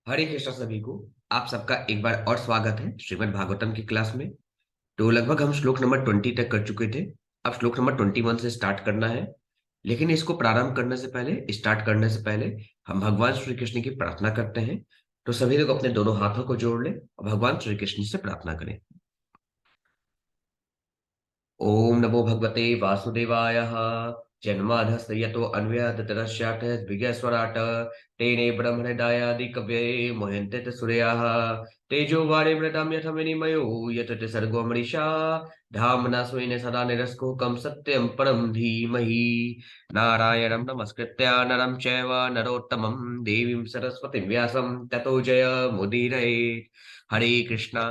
हरे कृष्णा सभी को। आप सबका एक बार और स्वागत है श्रीमद् भागवतम की क्लास में। तो लगभग हम श्लोक नंबर 20 तक कर चुके थे। अब श्लोक नंबर 21 से स्टार्ट करना है। लेकिन इसको प्रारंभ करने से पहले, स्टार्ट करने से पहले हम भगवान श्री कृष्ण की प्रार्थना करते हैं। तो सभी लोग अपने दोनों हाथों को जोड़ लें और भगवान श्री कृष्ण से प्रार्थना करें। ओम नमो भगवते वासुदेवाय। जन्माधस्य यतो अन्वयादितरस्यात् विघ्नस्वराट् तेने ब्रह्महृदायादि कवये मुह्यन्ते च सूरयाः तेजो वारिमृतां यथा विनिमयो यतते सर्गो मरीषा धाम्ना स्वेन सदा निरस्तकुहकं सत्यं परं धीमहि। नारायणं नमस्कृत्य नरं चैव नरोत्तमं देवीं सरस्वतीं व्यासं ततो जयमुदीरयेत्। हरे कृष्णा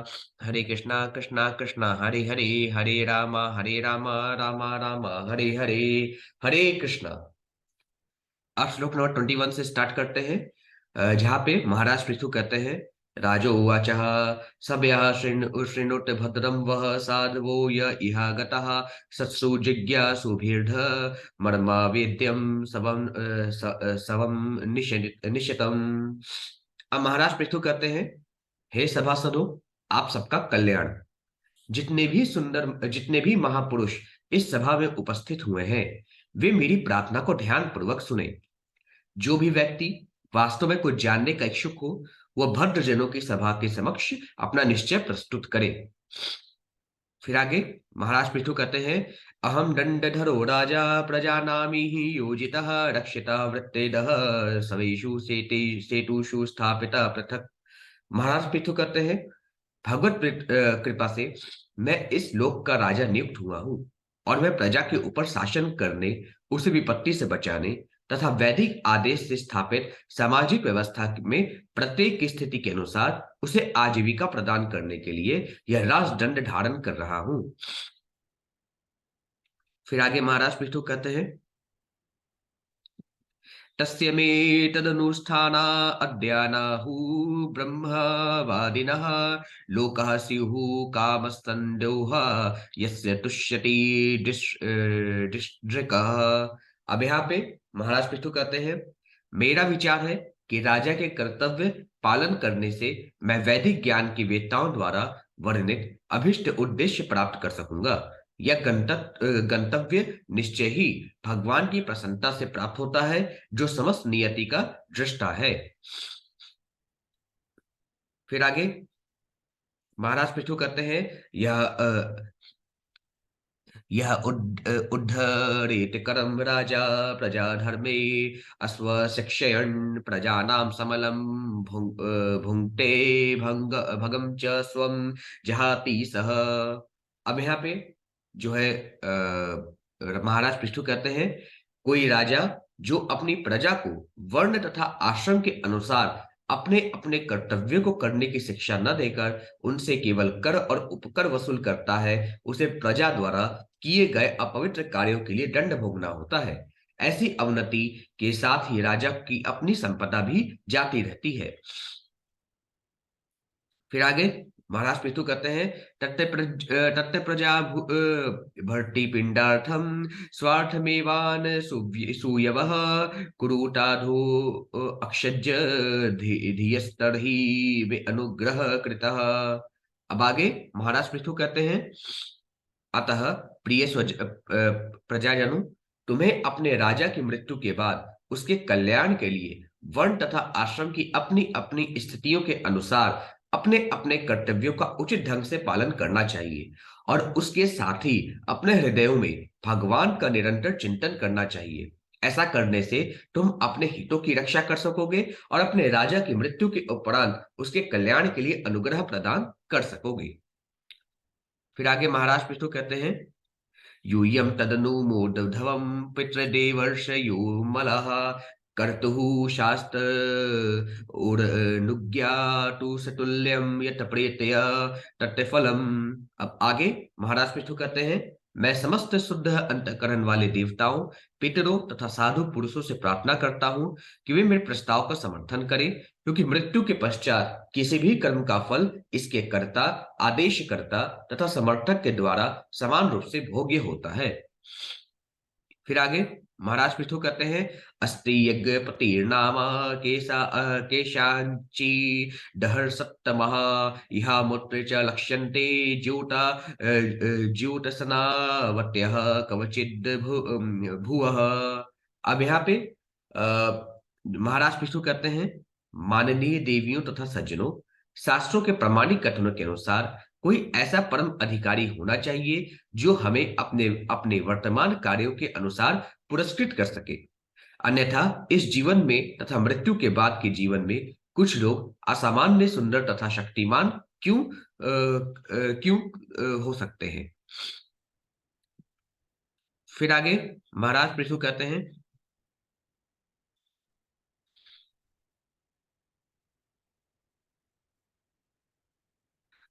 कृष्णा कृष्णा हरे हरे, हरे राम राम राम हरे हरे, हरे कृष्णा। आप श्लोक नंबर 21 से स्टार्ट करते हैं, जहाँ पे महाराज पृथु कहते हैं। राजो उवाच सभ्यः शृणुत भद्रं वः साधवो य इहा गतः सत्सु जिज्ञासुभिर्ध मर्मावेद्यं सवं निश्चितम्। अब महाराज पृथु कहते हैं, हे सभासदों, आप सबका कल्याण। जितने भी महापुरुष इस सभा में उपस्थित हुए हैं, वे मेरी प्रार्थना को ध्यान पूर्वक सुने। जो भी व्यक्ति वास्तव में कुछ जानने का इच्छुक हो, वह भद्रजनों की सभा के समक्ष अपना निश्चय प्रस्तुत करे। फिर आगे महाराज पृथु कहते हैं, अहम दंडधरो राजा प्रजानामि ही योजितः रक्षितः वृत्तेदः सवेषु सेतुषु स्थापितः पृथक। महाराज पृथु कहते हैं, भगवत कृपा से मैं इस लोक का राजा नियुक्त हुआ हूं और मैं प्रजा के ऊपर शासन करने, उसे विपत्ति से बचाने तथा वैदिक आदेश से स्थापित सामाजिक व्यवस्था में प्रत्येक की स्थिति के अनुसार उसे आजीविका प्रदान करने के लिए यह राजदंड धारण कर रहा हूं। फिर आगे महाराज पृथु कहते हैं, तस्य मे तदनुष्ठाना अद्यानाहु ब्रह्मवादिनः लोकः स्युः कामस्तन्दोह यस्य तुष्यति डिष्टृकः। अब यहाँ पे महाराज पृथु कहते हैं, मेरा विचार है कि राजा के कर्तव्य पालन करने से मैं वैदिक ज्ञान की वेत्ताओं द्वारा वर्णित अभिष्ट उद्देश्य प्राप्त कर सकूंगा। यह गंतव्य निश्चय ही भगवान की प्रसन्नता से प्राप्त होता है, जो समस्त नियति का दृष्टा है। फिर आगे महाराज पृथु कहते हैं, उद्धरेत करम राजा प्रजा धर्मे अस्व शिक्षयन् प्रजानां समलम भुंक्ते भगम च स्वम जहाति सह। अब यहाँ पे जो है महाराज पृथु कहते हैं, कोई राजा जो अपनी प्रजा को वर्ण तथा आश्रम के अनुसार अपने अपने कर्तव्यों को करने की शिक्षा न देकर उनसे केवल कर और उपकर वसूल करता है, उसे प्रजा द्वारा किए गए अपवित्र कार्यों के लिए दंड भोगना होता है। ऐसी अवनति के साथ ही राजा की अपनी संपदा भी जाती रहती है। फिर आगे महाराज पृथु कहते हैं, तत्ते प्रजा भर्ती पिंडार्थम स्वार्थमेवान सूयवः कुरुताधो अक्षज्य धियस्तर्हि वे अनुग्रह कृतः। अब आगे महाराज पृथु कहते हैं, अतः प्रिय प्रजाजनों, तुम्हें अपने राजा की मृत्यु के बाद उसके कल्याण के लिए वर्ण तथा आश्रम की अपनी अपनी स्थितियों के अनुसार अपने अपने कर्तव्यों का उचित ढंग से पालन करना चाहिए और उसके साथ ही अपने हृदयों में भगवान का निरंतर चिंतन करना चाहिए। ऐसा करने से तुम अपने हितों की रक्षा कर सकोगे और अपने राजा की मृत्यु के उपरांत उसके कल्याण के लिए अनुग्रह प्रदान कर सकोगे। फिर आगे महाराज पृथु कहते हैं, यूयं तदनु मूर्धवं पितृदेवर्षयो मलः कर्तुः शास्त्र उर्नुज्ञातु सतुल्यं यत प्रेत्य तत्फलम्। अब आगे महाराज पृथु कहते हैं, मैं समस्त शुद्ध अंतःकरण वाले देवताओं, पितरों तथा साधु पुरुषों से प्रार्थना करता हूं कि वे मेरे प्रस्ताव का समर्थन करें, क्योंकि मृत्यु के पश्चात किसी भी कर्म का फल इसके कर्ता, आदेशकर्ता तथा समर्थक के द्वारा समान रूप से भोग्य होता है। फिर आगे महाराज पृथु कहते हैं, अस्ति यज्ञ पतिर्नाम केशांची दहर सप्तमः इहा मूत्र च लक्ष्यन्ते ज्यूटसनावत्यः कवचिद भुवः। अब यहाँ पे महाराज पृथु कहते हैं, माननीय देवियों तथा सज्जनों, शास्त्रों के प्रामाणिक कथनों के अनुसार कोई ऐसा परम अधिकारी होना चाहिए जो हमें अपने अपने वर्तमान कार्यों के अनुसार पुरस्कृत कर सके। अन्यथा इस जीवन में तथा मृत्यु के बाद के जीवन में कुछ लोग असामान्य सुंदर तथा शक्तिमान क्यों हो सकते हैं। फिर आगे महाराज पृथु कहते हैं,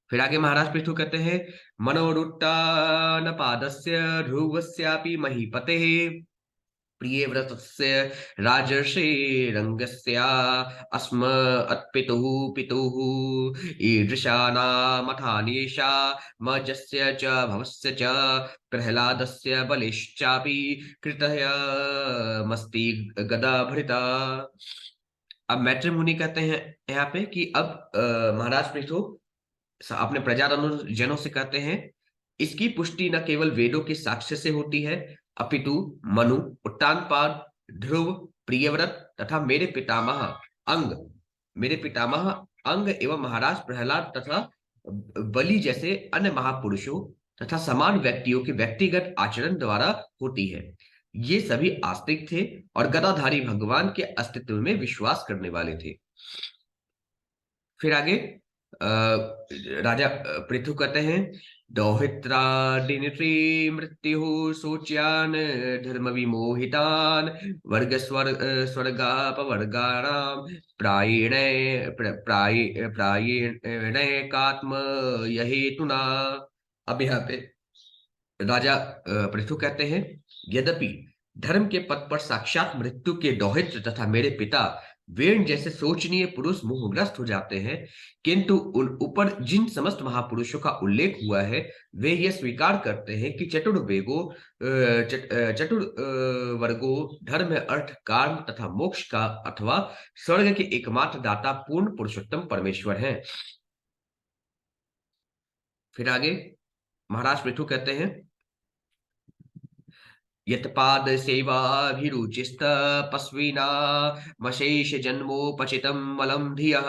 फिर आगे महाराज पृथु कहते हैं, मनोरुट्टान पादस्य ध्रुवस्यापि महीपते प्रियव्रतस्य राजर्षिरङ्गस्य अस्म अत्पितुः पितुः ईदृशानामथान्येषा मजस्य च भवस्य च प्रह्लादस्य बलिश्चापि कृतयमस्ति गदाभृता। अब मैत्री मुनि कहते हैं यहाँ पे कि अब महाराज पृथु अपने प्रजाजनों से कहते हैं, इसकी पुष्टि न केवल वेदों के साक्ष्य से होती है, अपितु मनु, उत्तानपाद, ध्रुव, प्रियव्रत तथा मेरे पितामह अंग एवं महाराज प्रहलाद तथा बलि जैसे अन्य महापुरुषों तथा समान व्यक्तियों के व्यक्तिगत आचरण द्वारा होती है। ये सभी आस्तिक थे और गदाधारी भगवान के अस्तित्व में विश्वास करने वाले थे। फिर आगे राजा पृथु कहते हैं, दौहित्रादिनित्री मृत्यु सूच्यान धर्म विमोहितान स्वर्गापवर्गाणाम प्रायेणैकात्म यहेतुना। अब यहाँ पे राजा पृथु कहते हैं, यद्यपि धर्म के पथ पर साक्षात मृत्यु के दौहित्र तथा मेरे पिता वेण जैसे सोचनीय पुरुष मोहग्रस्त हो जाते हैं, किंतु उन ऊपर जिन समस्त महापुरुषों का उल्लेख हुआ है वे यह स्वीकार करते हैं कि चतुर्वर्गो धर्म, अर्थ, काम तथा मोक्ष का अथवा स्वर्ग के एकमात्र दाता पूर्ण पुरुषोत्तम परमेश्वर हैं। फिर आगे महाराज पृथु कहते हैं, यत्पाद सेवाभिरुचिस्तपस्विना मशेष जन्मोपचितं मलं धियः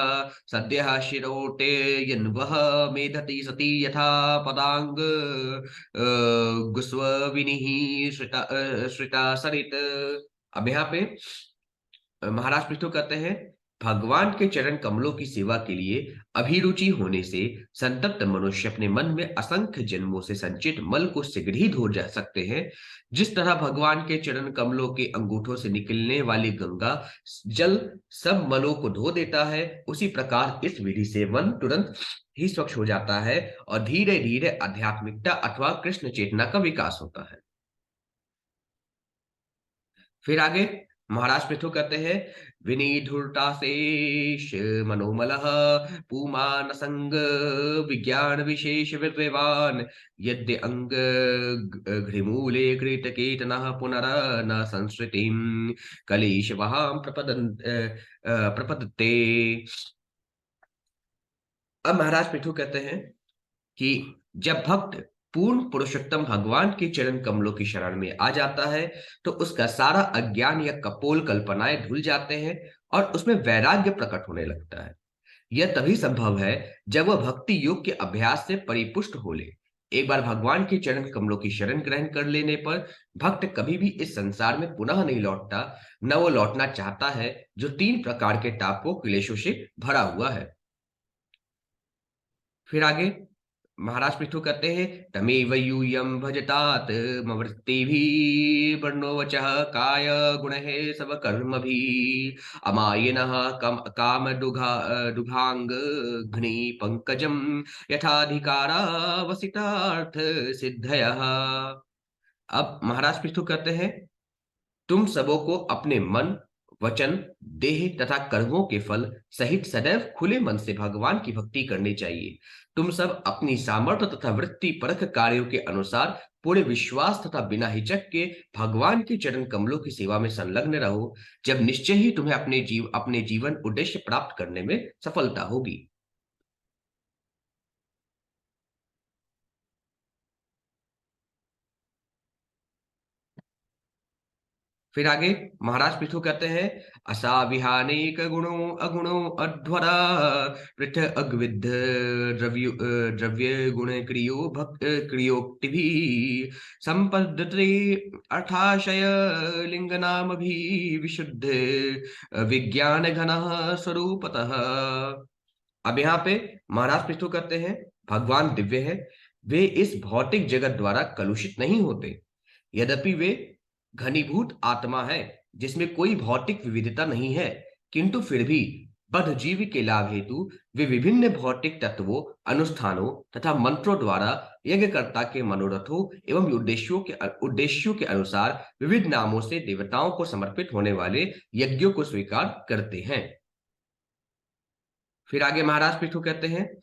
सद्यः शिरोटे यन्वः मेधति सति यथा पदांग गुस्वविनिः श्रिता सरित। अब यहाँ पे महाराज पृथु कहते हैं, भगवान के चरण कमलों की सेवा के लिए अभिरुचि होने से संतप्त मनुष्य अपने मन में असंख्य जन्मों से संचित मल को शीघ्र ही धो जा सकते हैं। जिस तरह भगवान के चरण कमलों के अंगूठों से निकलने वाली गंगा जल सब मलों को धो देता है, उसी प्रकार इस विधि से मन तुरंत ही स्वच्छ हो जाता है और धीरे धीरे आध्यात्मिकता अथवा कृष्ण चेतना का विकास होता है। फिर आगे महाराज पृथु कहते हैं, विनिधुर्ताशेष मनोमलः पुमान संग विज्ञान विशेष विद्वान यद्य अंग घृमूले कृत केतनः पुनर न संस्कृतिम कलेश वहां प्रपदते। अब महाराज पृथु कहते हैं कि जब भक्त पूर्ण पुरुषोत्तम भगवान के चरण कमलों की शरण में आ जाता है तो उसका सारा अज्ञान या कपोल कल्पनाएं धुल जाते हैं और उसमें वैराग्य प्रकट होने लगता है। यह तभी संभव है जब वह भक्ति योग के अभ्यास से परिपुष्ट हो ले। एक बार भगवान के चरण कमलों की शरण ग्रहण कर लेने पर भक्त कभी भी इस संसार में पुनः नहीं लौटता, न वो लौटना चाहता है, जो 3 प्रकार के टापों क्लेशों से भरा हुआ है। फिर आगे महाराज पृथु कहते हैं, तमेव यूयं भजतात मवृत्तिभिः वर्णो वचः काय गुणैः सब कर्मभिः अमायिनः दुघांग घ्नि पंकजम यथाधिकारा वसितार्थ सिद्धयः। अब महाराज पृथु कहते हैं, तुम सबों को अपने मन, वचन, देह तथा कर्मों के फल सहित सदैव खुले मन से भगवान की भक्ति करनी चाहिए। तुम सब अपनी सामर्थ्य तथा वृत्ति परख कार्यों के अनुसार पूरे विश्वास तथा बिना हिचक के भगवान के चरण कमलों की सेवा में संलग्न रहो। जब निश्चय ही तुम्हें अपने जीवन उद्देश्य प्राप्त करने में सफलता होगी। फिर आगे महाराज पृथु कहते हैं, असाविहानेक गुणों अगुणों अध्वरा पृथ अग्विद द्रव्य गुण क्रियोक्ति भी संपद्यते अर्थाशय लिंग नाम भी विशुद्ध विज्ञान घन स्वरूपतः। अब यहाँ पे महाराज पृथु कहते हैं, भगवान दिव्य है, वे इस भौतिक जगत द्वारा कलुषित नहीं होते। यद्यपि वे घनीभूत आत्मा है जिसमें कोई भौतिक विविधता नहीं है, किंतु फिर भी बद्ध जीव के लाभ हेतु वे विभिन्न भौतिक तत्वों, अनुष्ठानों तथा मंत्रों द्वारा यज्ञकर्ता के मनोरथों एवं उद्देश्यों के अनुसार विविध नामों से देवताओं को समर्पित होने वाले यज्ञों को स्वीकार करते हैं। फिर आगे महाराज पृथु कहते हैं,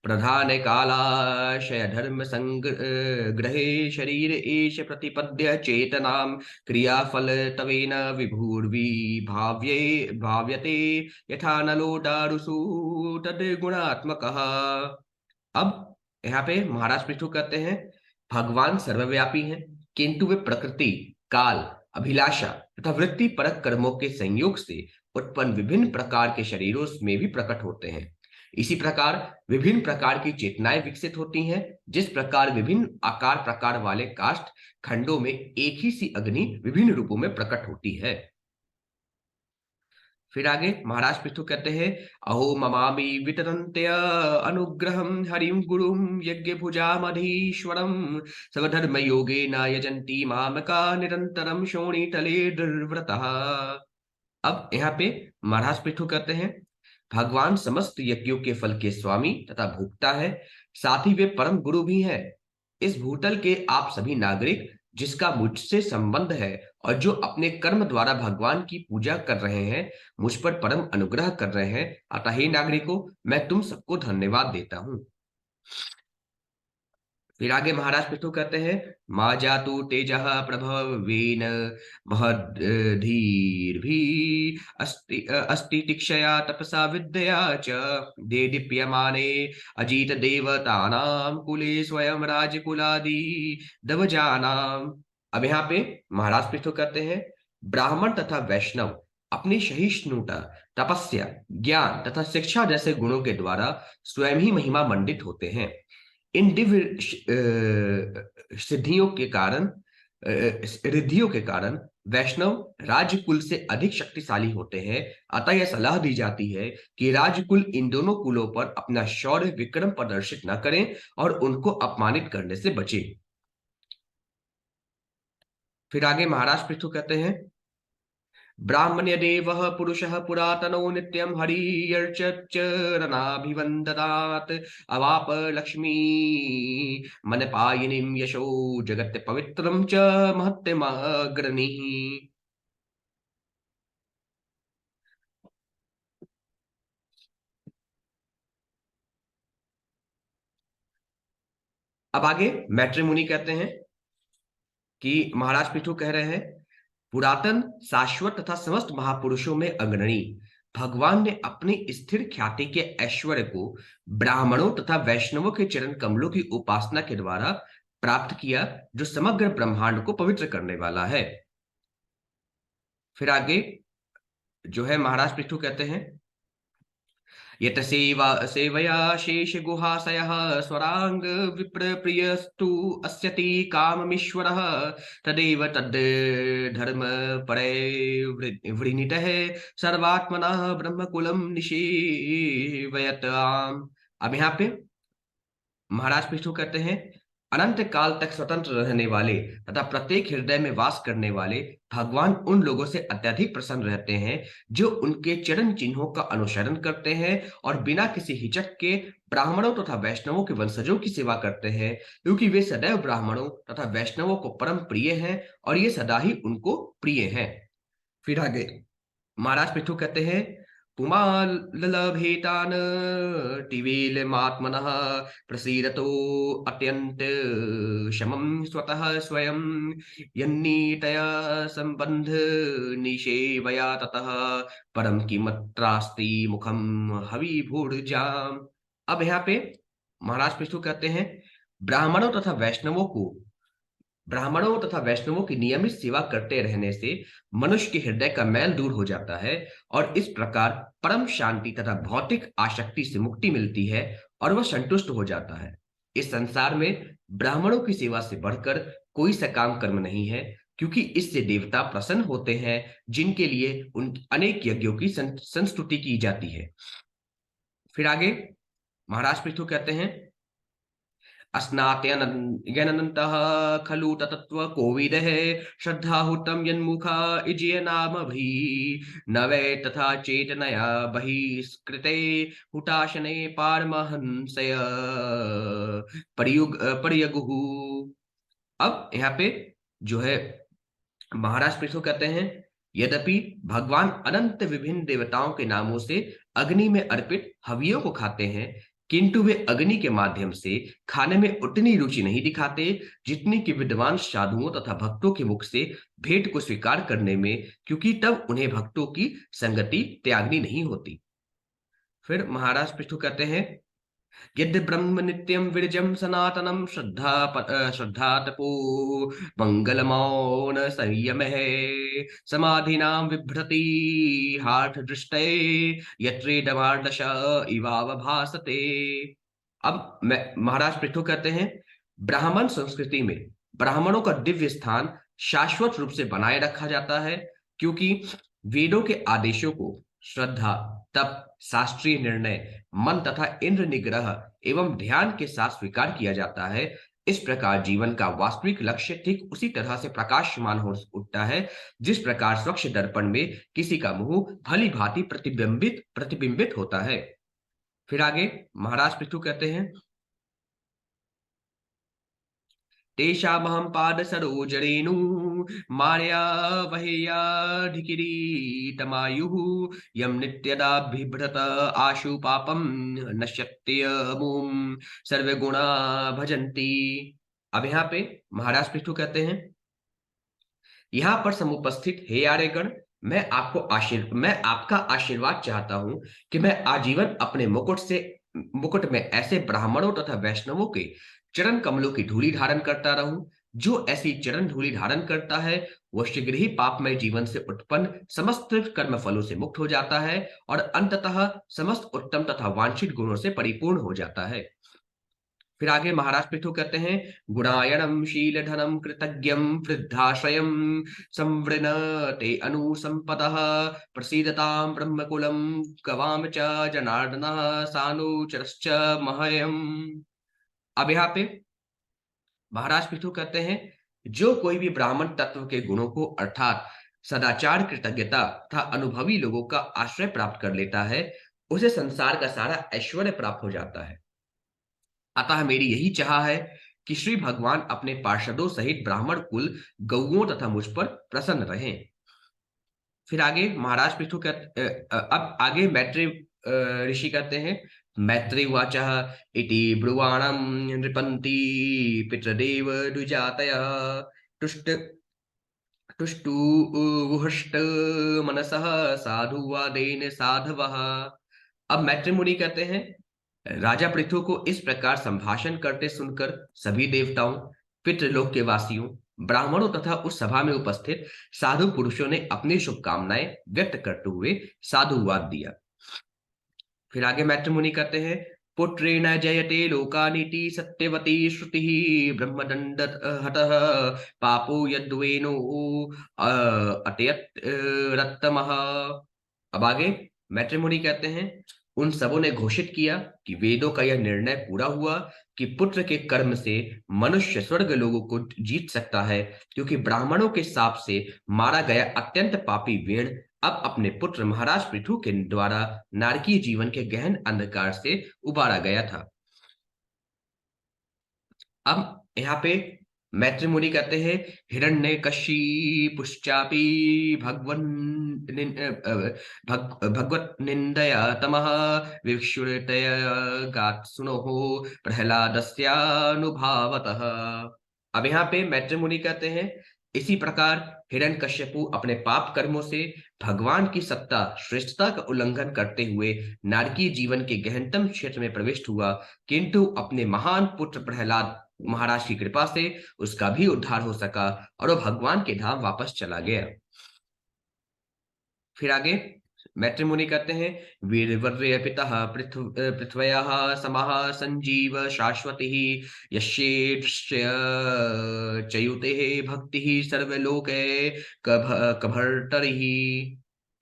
प्रधान कालाशय धर्म संग्रहे शरीर एष प्रतिपद्य चेतनाम क्रियाफल तवेन विभूर्वि भाव्ये भाव्यते यथा नलोडारुषु तद गुणात्मकः। अब यहाँ पे महाराज पृथु कहते हैं, भगवान सर्वव्यापी हैं, किंतु वे प्रकृति, काल, अभिलाषा तथा वृत्ति परक कर्मों के संयोग से उत्पन्न विभिन्न प्रकार के शरीरों में भी प्रकट होते हैं। इसी प्रकार विभिन्न प्रकार की चेतनाएं विकसित होती हैं। जिस प्रकार विभिन्न आकार प्रकार वाले काष्ठ खंडों में एक ही सी अग्नि विभिन्न रूपों में प्रकट होती है। फिर आगे महाराज पृथु कहते हैं, अहो ममामि वितरन्त्य अनुग्रहं हरिं गुरुं यज्ञ भुजामधीश्वरं स्वधर्म योगे न यजन्ति मामका निरंतरम शोणितले दुर्व्रतः। अब यहाँ पे महाराज पृथु कहते हैं, भगवान समस्त यज्ञों के फल के स्वामी तथा भोक्ता है, साथ ही वे परम गुरु भी हैं। इस भूतल के आप सभी नागरिक जिसका मुझसे संबंध है और जो अपने कर्म द्वारा भगवान की पूजा कर रहे हैं, मुझ पर परम अनुग्रह कर रहे हैं, अतः हे नागरिकों, मैं तुम सबको धन्यवाद देता हूं। फिर आगे महाराज पृथु कहते हैं, माँ जातु तेजः प्रभवेन महद्धीर्भि अस्ति तिक्षया तपसा विद्या च देदीप्यमाने अजीत देवतानां कुले स्वयं राजकुलादि दवजानाम। अब यहाँ पे महाराज पृथु कहते हैं, ब्राह्मण तथा वैष्णव अपनी सहिष्णुता, तपस्या, ज्ञान तथा शिक्षा जैसे गुणों के द्वारा स्वयं ही महिमा मंडित होते हैं। इन दिव्य सिद्धियों के कारण रिद्धियों के कारण वैष्णव राजकुल से अधिक शक्तिशाली होते हैं। अतः यह सलाह दी जाती है कि राजकुल इन दोनों कुलों पर अपना शौर्य विक्रम प्रदर्शित न करें और उनको अपमानित करने से बचे। फिर आगे महाराज पृथु कहते हैं, ब्राह्मण्यदेवः पुरुषः पुरातनो नित्यं हरिर्चरणाभिवन्दनात् अवाप लक्ष्मी मनपायिनीं यशो जगत् पवित्रं च महत्यमग्रणीः। अब आगे मैत्री मुनि कहते हैं कि महाराज पृथु कह रहे हैं, पुरातन, शाश्वत तथा समस्त महापुरुषों में अग्रणी भगवान ने अपनी स्थिर ख्याति के ऐश्वर्य को ब्राह्मणों तथा वैष्णवों के चरण कमलों की उपासना के द्वारा प्राप्त किया, जो समग्र ब्रह्मांड को पवित्र करने वाला है। फिर आगे जो है महाराज पृथु कहते हैं, यत सेवया शेष गुहाशयः स्वरांग विप्र प्रियस्तु अस्यति काममीश्वरः तदेव तद् धर्म परे वृणीतः सर्वात्मनः ब्रह्मकुलम निषेवयत। अब यहाँ पे महाराज पृथु कहते हैं, अनंत काल तक स्वतंत्र रहने वाले तथा प्रत्येक हृदय में वास करने वाले भगवान उन लोगों से अत्यधिक प्रसन्न रहते हैं जो उनके चरण चिन्हों का अनुसरण करते हैं और बिना किसी हिचक के ब्राह्मणों तथा वैष्णवों के वंशजों की सेवा करते हैं, क्योंकि वे सदैव ब्राह्मणों तथा वैष्णवों को परम प्रिय हैं और ये सदा ही उनको प्रिय हैं। फिर आगे महाराज पृथु कहते हैं, पुमालभेतान् टिवेलमात्मनः प्रसीदतो अत्यन्त शमं स्वतः स्वयं यन्नीतया संबंध निषेवया ततः परम किमत्रास्ति मुखम हविभूर्जाम। अब यहाँ पे महाराज विष्णु कहते हैं, ब्राह्मणों तथा वैष्णवों की नियमित सेवा करते रहने से मनुष्य के हृदय का मैल दूर हो जाता है और इस प्रकार परम शांति तथा भौतिक आसक्ति से मुक्ति मिलती है और वह संतुष्ट हो जाता है। इस संसार में ब्राह्मणों की सेवा से बढ़कर कोई सकाम कर्म नहीं है, क्योंकि इससे देवता प्रसन्न होते हैं, जिनके लिए उन अनेक यज्ञों की संस्तुति की जाती है। फिर आगे महाराज पृथु कहते हैं, अस्नात्यनन्तः खलु ततत्व कोविदः श्रद्धाहुतं यन्मुखा इज्यनामभि न वै तथा चेतनया बहिष्कृते हुताशने पारमहंसय पर्यगुः। अब यहाँ पे जो है महाराज पृथु कहते हैं, यद्यपि भगवान अनंत विभिन्न देवताओं के नामों से अग्नि में अर्पित हवियों को खाते हैं, किंतु वे अग्नि के माध्यम से खाने में उतनी रुचि नहीं दिखाते जितनी कि विद्वान साधुओं तथा भक्तों के मुख से भेंट को स्वीकार करने में, क्योंकि तब उन्हें भक्तों की संगति त्यागनी नहीं होती। फिर महाराज पृथु कहते हैं, यद् ब्रह्म नित्यं विरजं सनातनं श्रद्धा तपो मंगलमौन संयमः समाधिनां बिभ्रति हार्थ दृष्टये यत्रेदमार्दश इवावभासते। अब महाराज पृथु कहते हैं, ब्राह्मण संस्कृति में ब्राह्मणों का दिव्य स्थान शाश्वत रूप से बनाए रखा जाता है, क्योंकि वेदों के आदेशों को श्रद्धा, तप, शास्त्रीय निर्णय, मन तथा इंद्र निग्रह एवं ध्यान के साथ स्वीकार किया जाता है। इस प्रकार जीवन का वास्तविक लक्ष्य ठीक उसी तरह से प्रकाशमान हो उठता है, जिस प्रकार स्वच्छ दर्पण में किसी का मुंह भली भांति प्रतिबिंबित होता है। फिर आगे महाराज पृथु कहते हैं, तेषामहं पाद सरोजरेणु मार्या वहेयाधिकिरीटमायुः यं नित्यदा बिभ्रत आशु पापं नश्यत्यमुं सर्वगुणा भजन्ति। अब यहाँ पे महाराज पृथु कहते हैं, यहाँ पर समुपस्थित हे आर्यगण, मैं आपका आशीर्वाद चाहता हूं कि मैं आजीवन अपने मुकुट में ऐसे ब्राह्मणों तथा वैष्णवों के चरण कमलों की धूलि धारण करता रहूं। जो ऐसी चरण धूलि धारण करता है वह शीघ्र ही पापमय जीवन से उत्पन्न समस्त कर्म फलों से मुक्त हो जाता है और अंततः समस्त उत्तम तथा वांछित गुणों से परिपूर्ण हो जाता है। फिर आगे महाराज पृथु कहते हैं, गुणायणम शीलधनम कृतज्ञम वृद्धाश्रयम संवृणते अनुसंपदः प्रसीदतां ब्रह्मकुलम गवाम च जनार्दनः सानुचरश्च मह्यम्। अब यहाँ पे महाराज पृथु कहते हैं, जो कोई भी ब्राह्मण तत्व के गुणों को अर्थात सदाचार, कृतज्ञता तथा अनुभवी लोगों का आश्रय प्राप्त कर लेता है, उसे संसार का सारा ऐश्वर्य प्राप्त हो जाता है। अतः मेरी यही चाह है कि श्री भगवान अपने पार्षदों सहित ब्राह्मण कुल, गौओं तथा मुझ पर प्रसन्न रहें। फिर आगे महाराज पृथु अब आगे मैत्री ऋषि कहते हैं, मैत्री वाचा इति ब्रुवाणम नृपंती पितृदेव द्विजातयः तुष्ट तुष्टु वुहष्ट मनसः साधुवादेन साधवः। अब मैत्री मुनि कहते हैं, राजा पृथु को इस प्रकार संभाषण करते सुनकर सभी देवताओं, पितृलोक के वासियों, ब्राह्मणों तथा उस सभा में उपस्थित साधु पुरुषों ने अपनी शुभकामनाएं व्यक्त करते हुए साधुवाद दिया। फिर आगे मैत्री मुनि कहते हैं, पुत्रेण जयते लोकानीति सत्यवती श्रुति ब्रह्मदंड हतः पापो यद्वेनो अतयत रत्तमः। अब आगे मैत्री मुनि कहते हैं, उन सबों ने घोषित किया कि वेदों का यह निर्णय पूरा हुआ कि पुत्र के कर्म से मनुष्य स्वर्ग लोगों को जीत सकता है, क्योंकि ब्राह्मणों के शाप से मारा गया अत्यंत पापी वेण अब अपने पुत्र महाराज पृथु के द्वारा नारकीय जीवन के गहन अंधकार से उबारा गया था। अब यहाँ पे मैत्री मुनि कहते हैं, हिरण्यकशिपुश्चापि भगवन् भगवत निंदया तमः विक्षुरतय गात सुनो प्रहलादस्यानुभावतः। अब यहाँ पे मैत्री मुनि कहते हैं, इसी प्रकार हिरण्यकश्यपु अपने पाप कर्मों से भगवान की सत्ता श्रेष्ठता का उल्लंघन करते हुए नारकीय जीवन के गहनतम क्षेत्र में प्रविष्ट हुआ, किंतु अपने महान पुत्र प्रहलाद महाराज की कृपा से उसका भी उद्धार हो सका और वो भगवान के धाम वापस चला गया। फिर आगे मैत्री मुनि कहते हैं, वीरवर्य पितः पृथ्व्याः समः संजीव शाश्वती यस्येदृश्य चयुते भक्ति सर्वलोके कभर्तरिः।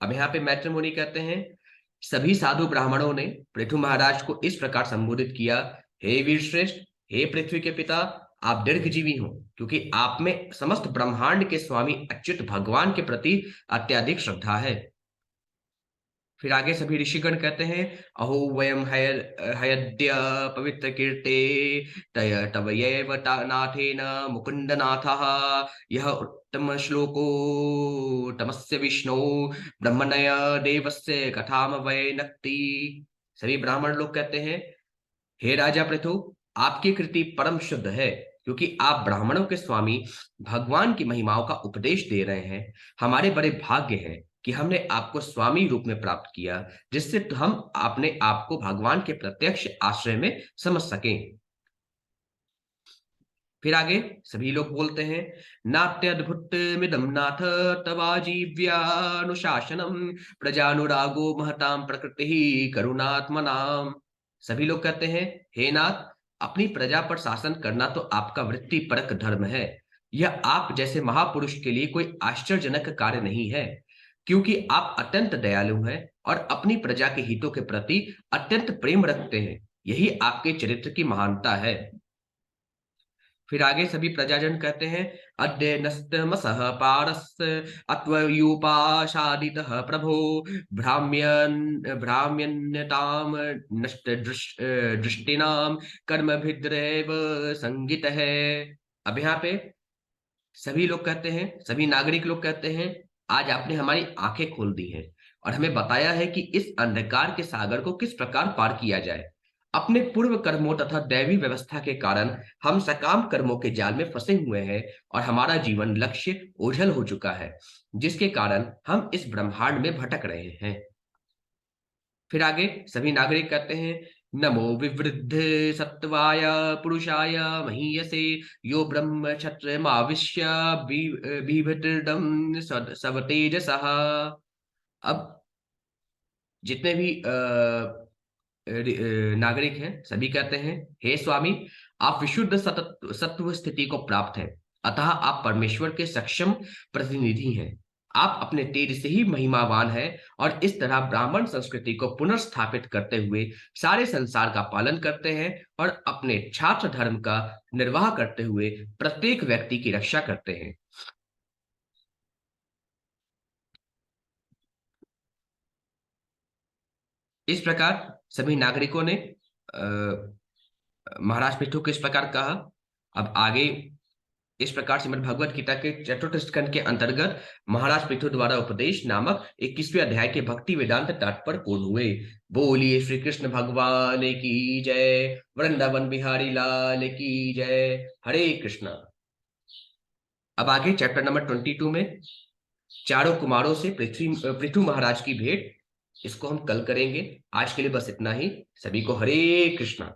अब यहाँ पे मैत्री मुनि कहते हैं, सभी साधु ब्राह्मणों ने पृथु महाराज को इस प्रकार संबोधित किया, हे वीर श्रेष्ठ, हे पृथ्वी के पिता, आप दीर्घजीवी हो, क्योंकि आप में समस्त ब्रह्मांड के स्वामी अच्युत भगवान के प्रति अत्यधिक श्रद्धा है। फिर आगे सभी ऋषिगण कहते हैं, अहो वयम हयद्य पवित्र कीर्ते तय तवयैव नाथेन मुकुंदनाथः यह उत्तम श्लोको तमस्य विष्णु ब्रह्मणय देवस्य कथाम वै नक्ति। सभी ब्राह्मण लोग कहते हैं, हे राजा पृथु, आपकी कृति परम शुद्ध है, क्योंकि आप ब्राह्मणों के स्वामी भगवान की महिमाओं का उपदेश दे रहे हैं। हमारे बड़े भाग्य हैं कि हमने आपको स्वामी रूप में प्राप्त किया, जिससे हम अपने आप को भगवान के प्रत्यक्ष आश्रय में समझ सकें। फिर आगे सभी लोग बोलते हैं, नात्यद्भुतमिदं नाथ तवाजीव्यानुशासनम प्रजानुरागो महताम प्रकृति करुणात्मनाम। सभी लोग कहते हैं, हे नाथ, अपनी प्रजा पर शासन करना तो आपका वृत्तिपरक धर्म है। यह आप जैसे महापुरुष के लिए कोई आश्चर्यजनक कार्य नहीं है, क्योंकि आप अत्यंत दयालु हैं और अपनी प्रजा के हितों के प्रति अत्यंत प्रेम रखते हैं। यही आपके चरित्र की महानता है। फिर आगे सभी प्रजाजन कहते हैं, अद्य नस्तमसः पारस अत्वयूपाशादितः प्रभो भ्राम्यन्यताम नष्ट दृष्टिनाम कर्मभिद्रेव संगित है। अब यहाँ पे सभी लोग कहते हैं, सभी नागरिक लोग कहते हैं, आज आपने हमारी आंखें खोल दी हैं और हमें बताया है कि इस अंधकार के सागर को किस प्रकार पार किया जाए। अपने पूर्व कर्मों तथा दैवी व्यवस्था के कारण हम सकाम कर्मों के जाल में फंसे हुए हैं और हमारा जीवन लक्ष्य ओझल हो चुका है, जिसके कारण हम इस ब्रह्मांड में भटक रहे हैं। फिर आगे सभी नागरिक कहते हैं, नमो विवृद्ध सत्वाय पुरुषाय महीयसे यो ब्रह्म क्षत्रमाविश्य बिभृतम् सवतेजसः। अब जितने भी नागरिक हैं सभी कहते हैं, हे स्वामी, आप विशुद्ध सत्व स्थिति को प्राप्त हैं, अतः आप परमेश्वर के सक्षम प्रतिनिधि हैं। आप अपने तेज से ही महिमावान हैं और इस तरह ब्राह्मण संस्कृति को पुनर्स्थापित करते हुए सारे संसार का पालन करते हैं और अपने छात्र धर्म का निर्वाह करते हुए प्रत्येक व्यक्ति की रक्षा करते हैं। इस प्रकार सभी नागरिकों ने महाराज पृथु को इस प्रकार कहा। अब आगे इस प्रकार श्रीमद् भगवत गीता के चतुर्थ स्कंद के अंतर्गत महाराज पृथु द्वारा उपदेश नामक 21वें अध्याय के भक्ति वेदांत तात्पर्य पूर्ण हुए। बोलिए श्री कृष्ण भगवान की जय, वृंदावन बिहारी लाल की जय। हरे कृष्णा। अब आगे चैप्टर नंबर 22 में चारों कुमारों से पृथु महाराज की भेंट, इसको हम कल करेंगे। आज के लिए बस इतना ही। सभी को हरे कृष्णा।